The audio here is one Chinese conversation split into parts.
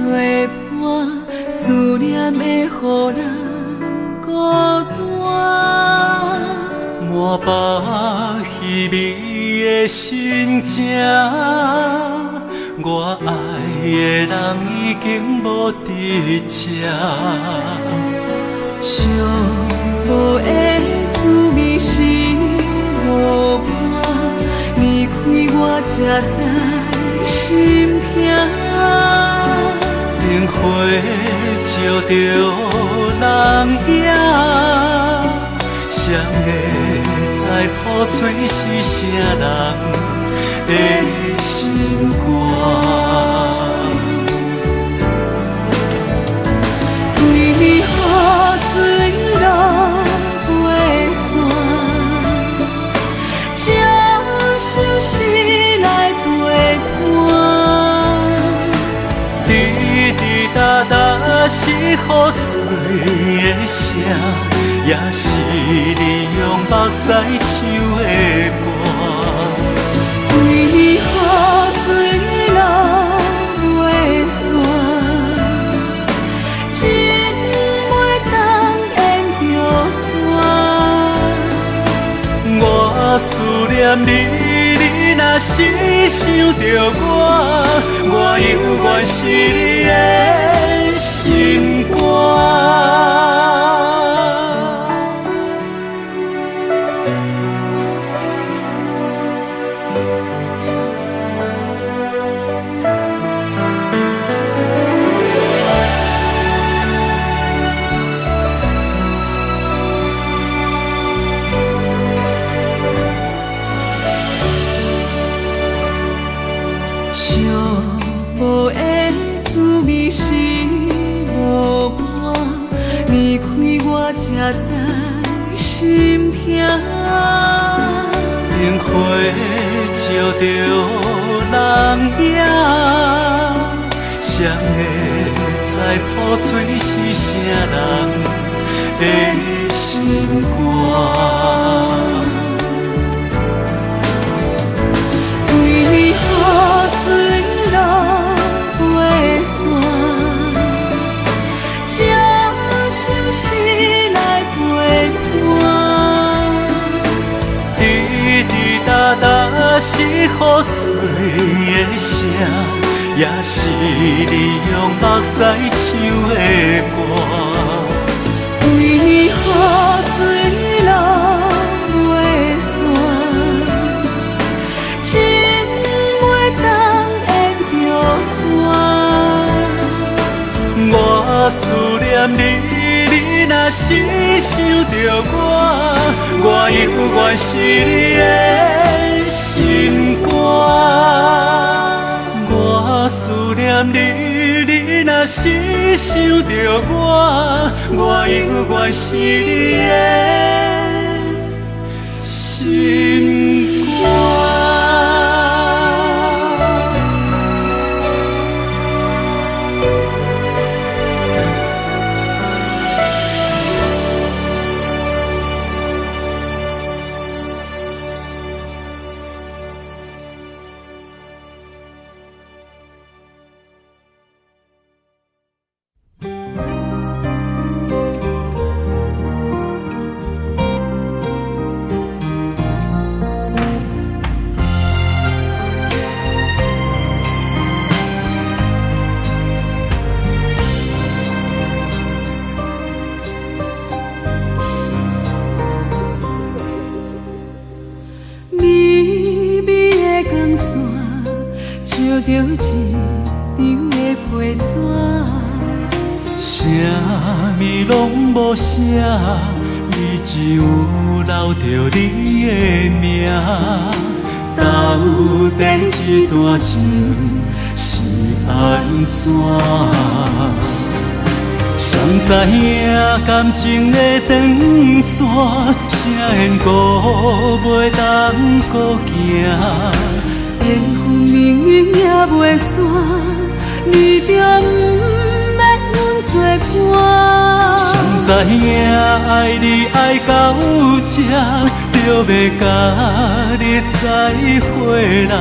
伴，思念会予人孤单。满腹虚伪的心情，我爱的人已经无伫这。上无的滋味是无伴，离开我才知心痛。灯火照着人影，谁会知付出是啥人的心肝？为你雨水落袂散，这首诗来陪伴。滴滴答答是雨水的声，也是你用目屎唱的歌。为你雨水落袂散，情袂当淹着山。我思念你，你若是想着我犹原是你的心肝。上无的滋味是无伴，离开我才知心痛。灯火照着人影，谁会知付出是啥人的心肝？是雨水的声，也是你用目屎唱的歌。为你雨水落袂散，情袂当淹着山。我思念你，你若是想着我犹原是你的心肝。我思念你，你若是想着我犹原是你的心肝。着一张的批纸，啥物拢无写，你只有留着你的名。到底这段情是安怎？谁知影感情的长线，啥缘故袂当搁行？缘分命运也袂散，你着不免阮作伴。谁知影爱你爱到这，就要甲你再会啦。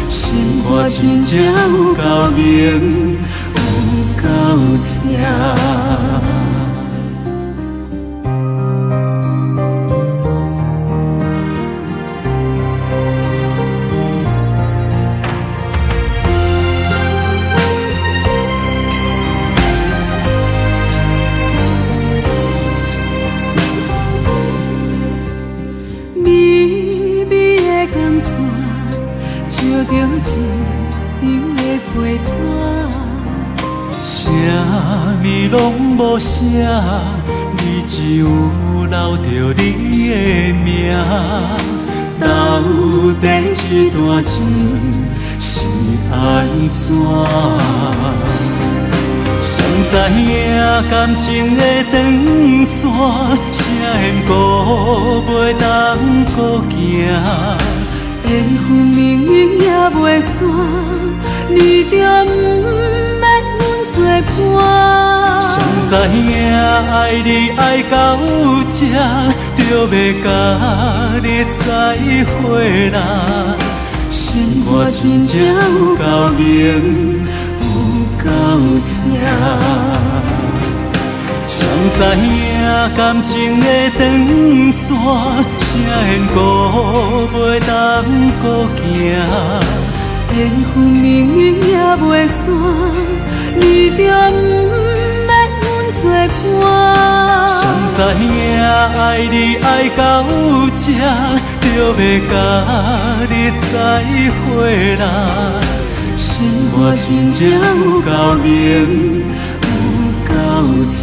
心肝真正有够明，啥物拢无写，你只有留着你的名。到底这段情是安怎？谁知影感情的长线，啥缘故袂当搁行？缘分命运也袂散，你着不免阮作伴。谁知影爱你爱到这，就要甲你再会啦。心肝真正有够明，有够痛。谁知影感情的长线，啥缘故袂当搁行？缘分命运也袂散，你着不免阮作伴。谁知影爱你爱到这，就要甲你再会啦。心肝真正有够明，有够痛。